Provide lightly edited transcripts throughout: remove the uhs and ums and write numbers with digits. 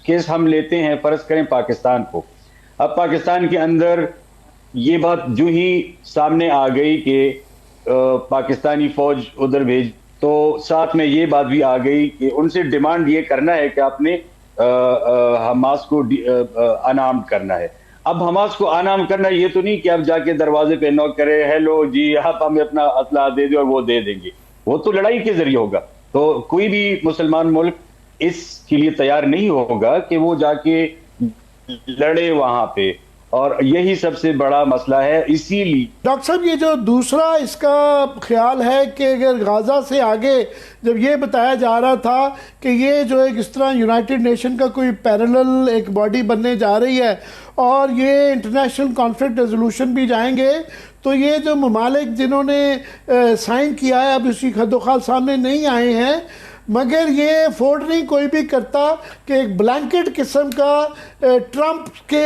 Case ہم لیتے ہیں فرض کریں پاکستان کو. اب پاکستان کے اندر یہ بات جو ہی سامنے آ گئی کہ پاکستانی فوج ادھر بھیج، تو ساتھ میں یہ بات بھی آ گئی کہ ان سے ڈیمانڈ یہ کرنا ہے کہ آپ نے حماس کو انارم کرنا ہے. اب حماس کو انارم کرنا یہ تو نہیں کہ آپ جا کے دروازے پہ نوک کرے ہیلو جی آپ ہمیں اپنا اسلحہ دے دیں اور وہ دے دیں گے. وہ تو لڑائی کے ذریعے ہوگا. تو کوئی بھی مسلمان ملک اس کے لیے تیار نہیں ہوگا کہ وہ جا کے لڑے وہاں پہ، اور یہی سب سے بڑا مسئلہ ہے. اسی لیے ڈاکٹر صاحب یہ جو دوسرا اس کا خیال ہے کہ اگر غازہ سے آگے جب یہ بتایا جا رہا تھا کہ یہ جو ایک اس طرح یونائٹڈ نیشن کا کوئی پیرلل ایک باڈی بننے جا رہی ہے اور یہ انٹرنیشنل کانفلکٹ ریزولوشن بھی جائیں گے، تو یہ جو ممالک جنہوں نے سائن کیا ہے اب اسی خد و خال سامنے نہیں آئے ہیں، مگر یہ افورڈ نہیں کوئی بھی کرتا کہ ایک بلینکٹ قسم کا ٹرمپ کے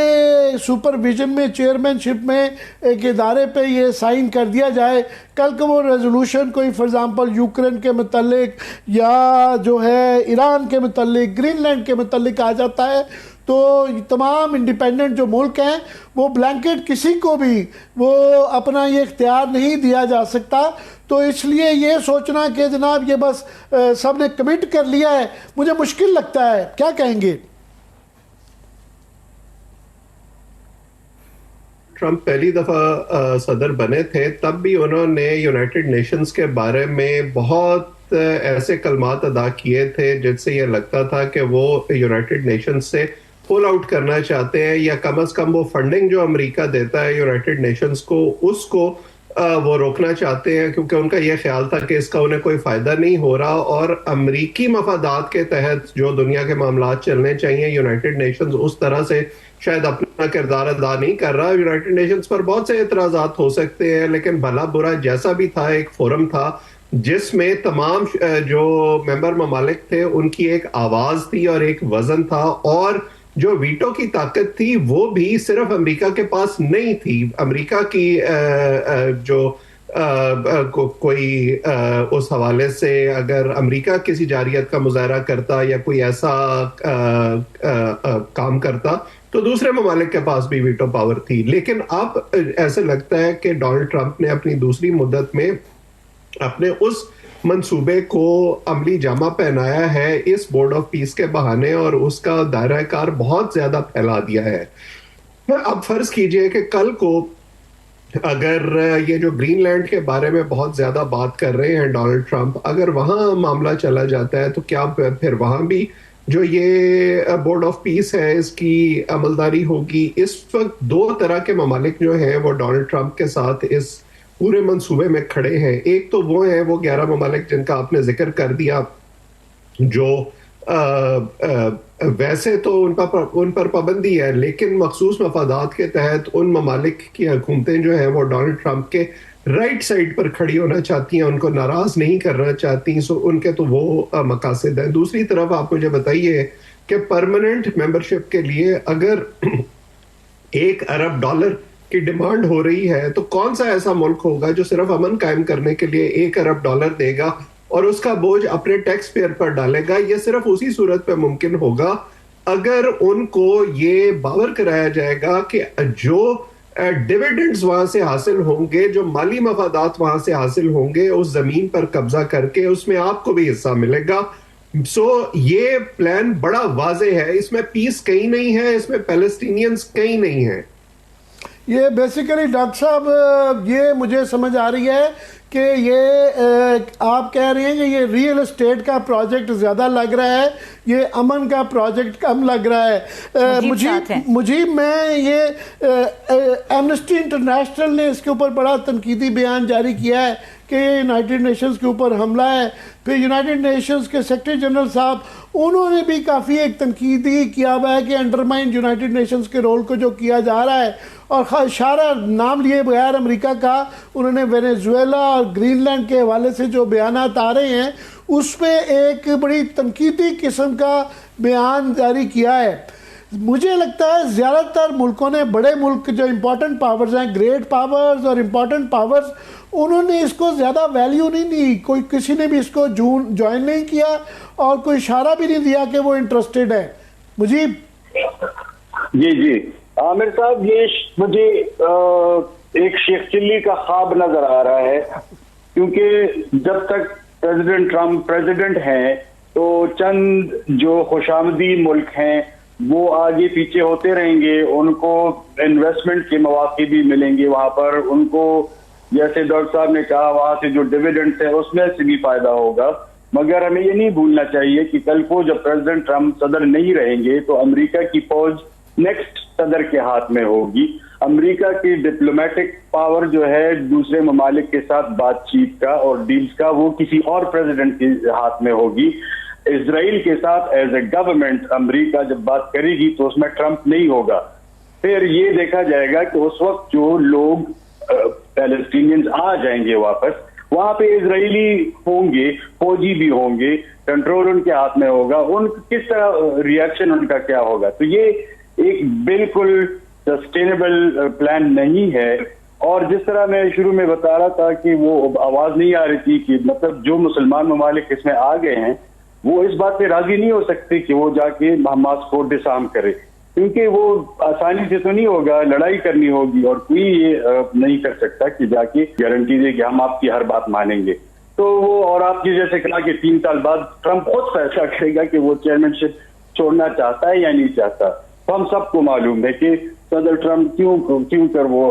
سپرویژن میں چیئرمین شپ میں ایک ادارے پہ یہ سائن کر دیا جائے. کل کو وہ ریزولوشن کوئی فار ایگزامپل یوکرین کے متعلق یا جو ہے ایران کے متعلق گرین لینڈ کے متعلق آ جاتا ہے، تو تمام انڈیپینڈنٹ جو ملک ہیں وہ بلینکٹ کسی کو بھی وہ اپنا یہ اختیار نہیں دیا جا سکتا. تو اس لیے یہ سوچنا کہ جناب یہ بس سب نے کمٹ کر لیا ہے مجھے مشکل لگتا ہے. کیا کہیں گے؟ ٹرمپ پہلی دفعہ صدر بنے تھے تب بھی انہوں نے یونائٹڈ نیشنز کے بارے میں بہت ایسے کلمات ادا کیے تھے جن سے یہ لگتا تھا کہ وہ یونائٹڈ نیشنز سے پول آؤٹ کرنا چاہتے ہیں، یا کم از کم وہ فنڈنگ جو امریکہ دیتا ہے یونائٹڈ نیشنز کو اس کو وہ روکنا چاہتے ہیں، کیونکہ ان کا یہ خیال تھا کہ اس کا انہیں کوئی فائدہ نہیں ہو رہا، اور امریکی مفادات کے تحت جو دنیا کے معاملات چلنے چاہیے یونائٹڈ نیشنز اس طرح سے شاید اپنا کردار ادا نہیں کر رہا. یونائٹڈ نیشنز پر بہت سے اعتراضات ہو سکتے ہیں، لیکن بھلا برا جیسا بھی تھا ایک فورم تھا جس میں تمام جو ممبر ممالک تھے ان کی ایک آواز تھی اور ایک وزن تھا، اور جو ویٹو کی طاقت تھی وہ بھی صرف امریکہ کے پاس نہیں تھی. امریکہ کی جو کوئی اس حوالے سے اگر امریکہ کسی جارحیت کا مظاہرہ کرتا یا کوئی ایسا کام کرتا تو دوسرے ممالک کے پاس بھی ویٹو پاور تھی. لیکن اب ایسے لگتا ہے کہ ڈونلڈ ٹرمپ نے اپنی دوسری مدت میں اپنے اس منصوبے کو عملی جامہ پہنایا ہے اس بورڈ آف پیس کے بہانے، اور اس کا دائرہ کار بہت زیادہ پھیلا دیا ہے. اب فرض کیجئے کہ کل کو اگر یہ جو گرین لینڈ کے بارے میں بہت زیادہ بات کر رہے ہیں ڈونلڈ ٹرمپ، اگر وہاں معاملہ چلا جاتا ہے تو کیا پھر وہاں بھی جو یہ بورڈ آف پیس ہے اس کی عملداری ہوگی؟ اس وقت دو طرح کے ممالک جو ہیں وہ ڈونلڈ ٹرمپ کے ساتھ اس پورے منصوبے میں کھڑے ہیں. ایک تو وہ ہیں وہ 11 ممالک جن کا آپ نے ذکر کر دیا، جو ویسے تو ان پر پابندی ہے، لیکن مخصوص مفادات کے تحت ان ممالک کی حکومتیں جو ہیں وہ ڈونلڈ ٹرمپ کے رائٹ سائڈ پر کھڑی ہونا چاہتی ہیں، ان کو ناراض نہیں کرنا چاہتی، سو ان کے تو وہ مقاصد ہیں. دوسری طرف آپ مجھے بتائیے کہ پرماننٹ ممبرشپ کے لیے اگر $1 ارب کی ڈیمانڈ ہو رہی ہے تو کون سا ایسا ملک ہوگا جو صرف امن قائم کرنے کے لیے $1 ارب دے گا اور اس کا بوجھ اپنے ٹیکس پیئر پر ڈالے گا؟ یہ صرف اسی صورت پہ ممکن ہوگا اگر ان کو یہ باور کرایا جائے گا کہ جو ڈیویڈنڈز وہاں سے حاصل ہوں گے، جو مالی مفادات وہاں سے حاصل ہوں گے، اس زمین پر قبضہ کر کے اس میں آپ کو بھی حصہ ملے گا. سو یہ پلان بڑا واضح ہے، اس میں پیس کہیں نہیں ہے، اس میں پیلسٹینینز کہیں نہیں ہیں. یہ بیسیکلی ڈاکٹر صاحب یہ مجھے سمجھ آ رہی ہے کہ یہ آپ کہہ رہے ہیں کہ یہ ریئل اسٹیٹ کا پروجیکٹ زیادہ لگ رہا ہے، یہ امن کا پروجیکٹ کم لگ رہا ہے. مجھے میں یہ ایمنسٹی انٹرنیشنل نے اس کے اوپر بڑا تنقیدی بیان جاری کیا ہے کہ یہ یونائٹڈ نیشنز کے اوپر حملہ ہے. پھر یونائٹڈ نیشنز کے سیکرٹری جنرل صاحب انہوں نے بھی کافی ایک تنقیدی کیا ہوا ہے کہ انڈرمائن یونائٹڈ نیشنز کے رول کو جو کیا جا رہا ہے، اور اشارہ نام لیے بغیر امریکہ کا انہوں نے وینیزویلا اور گرین لینڈ کے حوالے سے جو بیانات آ رہے ہیں اس پہ ایک بڑی تنقیدی قسم کا بیان جاری کیا ہے. مجھے لگتا ہے زیادہ تر ملکوں نے، بڑے ملک جو امپورٹنٹ پاورز ہیں، گریٹ پاورز اور امپورٹنٹ پاورز، انہوں نے اس کو زیادہ ویلیو نہیں دی. کوئی کسی نے بھی اس کو جوائن نہیں کیا اور کوئی اشارہ بھی نہیں دیا کہ وہ انٹرسٹڈ ہے. مجیب جی عامر صاحب، یہ مجھے ایک شیخ چلی کا خواب نظر آ رہا ہے، کیونکہ جب تک پریزیڈنٹ ٹرمپ پریزیڈنٹ ہیں تو چند جو خوشامدی ملک ہیں وہ آگے پیچھے ہوتے رہیں گے، ان کو انویسٹمنٹ کے مواقع بھی ملیں گے وہاں پر، ان کو جیسے ڈاکٹر صاحب نے کہا وہاں سے جو ڈویڈنڈ ہے اس میں سے بھی فائدہ ہوگا. مگر ہمیں یہ نہیں بھولنا چاہیے کہ کل کو جب پریزیڈنٹ ٹرمپ صدر نہیں رہیں گے تو امریکہ کی فوج نیکسٹ صدر کے ہاتھ میں ہوگی. امریکہ کی ڈپلومیٹک پاور جو ہے دوسرے ممالک کے ساتھ بات چیت کا اور ڈیلز کا، وہ کسی اور پریزیڈنٹ کے ہاتھ میں ہوگی. اسرائیل کے ساتھ ایز اے گورنمنٹ امریکہ جب بات کرے گی تو اس میں ٹرمپ نہیں ہوگا. پھر یہ دیکھا جائے گا کہ اس وقت جو لوگ پیلسٹینینز آ جائیں گے واپس، وہاں پہ اسرائیلی ہوں گے، فوجی بھی ہوں گے، کنٹرول ان کے ہاتھ میں ہوگا، ان کس طرح ریئیکشن ان کا کیا ہوگا. تو یہ ایک بالکل سسٹینیبل پلان نہیں ہے. اور جس طرح میں شروع میں بتا رہا تھا کہ وہ آواز نہیں آ رہی تھی کہ مطلب جو مسلمان ممالک اس میں آ گئے ہیں وہ اس بات پہ راضی نہیں ہو سکتے کہ وہ جا کے حماس کو ڈسارم کرے، کیونکہ وہ آسانی سے تو نہیں ہوگا، لڑائی کرنی ہوگی اور کوئی یہ نہیں کر سکتا کہ جا کے گارنٹی دے کہ ہم آپ کی ہر بات مانیں گے. تو وہ اور آپ کی جیسے کہا کہ 3 سال بعد ٹرمپ خود فیصلہ کرے گا کہ وہ چیئرمین شپ چھوڑنا چاہتا ہے یا نہیں چاہتا. تو ہم سب کو معلوم ہے کہ صدر ٹرمپ کیوں کر وہ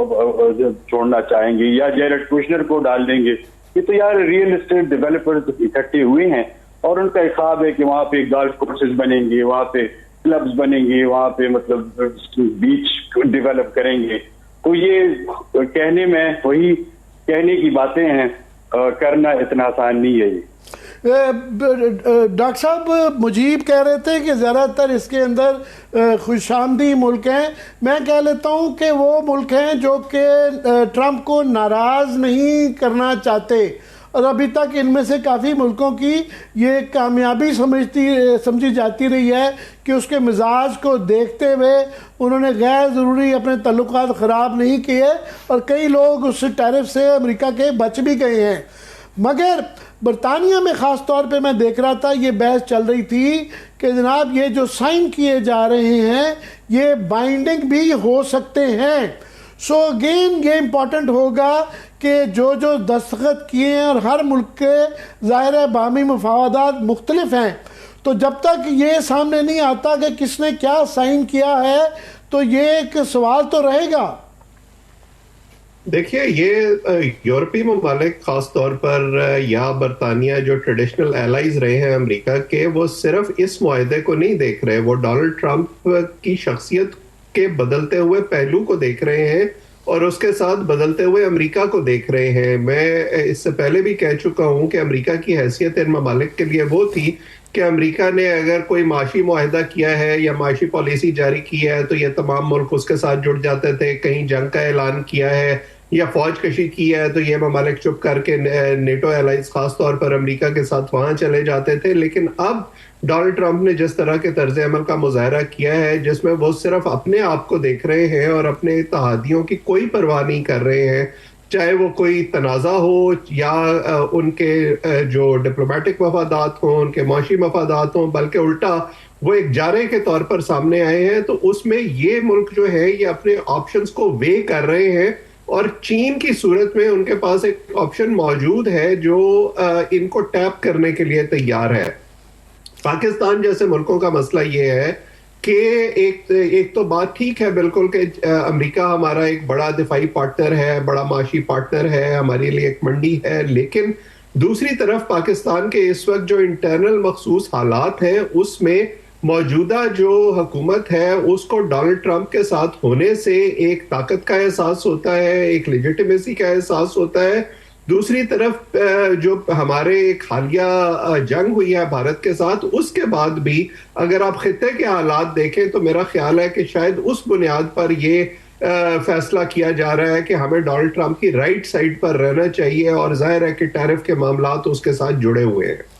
چھوڑنا چاہیں گے یا جیرڈ کوشنر کو ڈال دیں گے. یہ تو یار ریئل اسٹیٹ ڈیولپرز اکٹھے ہوئے ہیں اور ان کا ایک خواب ہے کہ وہاں پہ گالف کورسز بنیں گے، وہاں پہ کلبز بنیں گے، وہاں پہ مطلب بیچ ڈیولپ کریں گے. تو یہ کہنے میں وہی کہنے کی باتیں ہیں، کرنا اتنا آسان نہیں ہے. یہ ڈاکٹر صاحب مجیب کہہ رہے تھے کہ زیادہ تر اس کے اندر خوش آمدی ملک ہیں. میں کہہ لیتا ہوں کہ وہ ملک ہیں جو کہ ٹرمپ کو ناراض نہیں کرنا چاہتے، اور ابھی تک ان میں سے کافی ملکوں کی یہ کامیابی سمجھی جاتی رہی ہے کہ اس کے مزاج کو دیکھتے ہوئے انہوں نے غیر ضروری اپنے تعلقات خراب نہیں کیے، اور کئی لوگ اس ٹیرف سے امریکہ کے بچ بھی گئے ہیں. مگر برطانیہ میں خاص طور پہ میں دیکھ رہا تھا یہ بحث چل رہی تھی کہ جناب یہ جو سائن کیے جا رہے ہیں یہ بائنڈنگ بھی ہو سکتے ہیں. سو اگین یہ امپورٹنٹ ہوگا کہ جو دستخط کیے ہیں، اور ہر ملک کے ظاہر باہمی مفادات مختلف ہیں، تو جب تک یہ سامنے نہیں آتا کہ کس نے کیا سائن کیا ہے تو یہ ایک سوال تو رہے گا. دیکھیے، یہ یورپی ممالک خاص طور پر یا برطانیہ جو ٹریڈیشنل ایلائز رہے ہیں امریکہ کے، وہ صرف اس معاہدے کو نہیں دیکھ رہے، وہ ڈونلڈ ٹرمپ کی شخصیت کے بدلتے ہوئے پہلو کو دیکھ رہے ہیں اور اس کے ساتھ بدلتے ہوئے امریکہ کو دیکھ رہے ہیں. میں اس سے پہلے بھی کہہ چکا ہوں کہ امریکہ کی حیثیت ان ممالک کے لیے وہ تھی کہ امریکہ نے اگر کوئی معاشی معاہدہ کیا ہے یا معاشی پالیسی جاری کی ہے تو یہ تمام ملک اس کے ساتھ جڑ جاتے تھے. کہیں جنگ کا اعلان کیا ہے یا فوج کشی کی ہے تو یہ ممالک چپ کر کے نیٹو ایلائنس خاص طور پر امریکہ کے ساتھ وہاں چلے جاتے تھے. لیکن اب ڈونلڈ ٹرمپ نے جس طرح کے طرز عمل کا مظاہرہ کیا ہے، جس میں وہ صرف اپنے آپ کو دیکھ رہے ہیں اور اپنے اتحادیوں کی کوئی پرواہ نہیں کر رہے ہیں، چاہے وہ کوئی تنازع ہو یا ان کے جو ڈپلومیٹک مفادات ہوں، ان کے معاشی مفادات ہوں، بلکہ الٹا وہ ایک جارے کے طور پر سامنے آئے ہیں. تو اس میں یہ ملک جو ہے یہ اپنے آپشنز کو وے کر رہے ہیں، اور چین کی صورت میں ان کے پاس ایک آپشن موجود ہے جو ان کو ٹیپ کرنے کے لیے تیار ہے. پاکستان جیسے ملکوں کا مسئلہ یہ ہے کہ ایک تو بات ٹھیک ہے بالکل کہ امریکہ ہمارا ایک بڑا دفاعی پارٹنر ہے، بڑا معاشی پارٹنر ہے، ہمارے لیے ایک منڈی ہے، لیکن دوسری طرف پاکستان کے اس وقت جو انٹرنل مخصوص حالات ہیں اس میں موجودہ جو حکومت ہے اس کو ڈونلڈ ٹرمپ کے ساتھ ہونے سے ایک طاقت کا احساس ہوتا ہے، ایک لیجیٹیمیسی کا احساس ہوتا ہے. دوسری طرف جو ہمارے ایک حالیہ جنگ ہوئی ہے بھارت کے ساتھ، اس کے بعد بھی اگر آپ خطے کے حالات دیکھیں تو میرا خیال ہے کہ شاید اس بنیاد پر یہ فیصلہ کیا جا رہا ہے کہ ہمیں ڈونلڈ ٹرمپ کی رائٹ سائڈ پر رہنا چاہیے، اور ظاہر ہے کہ ٹیرف کے معاملات اس کے ساتھ جڑے ہوئے ہیں.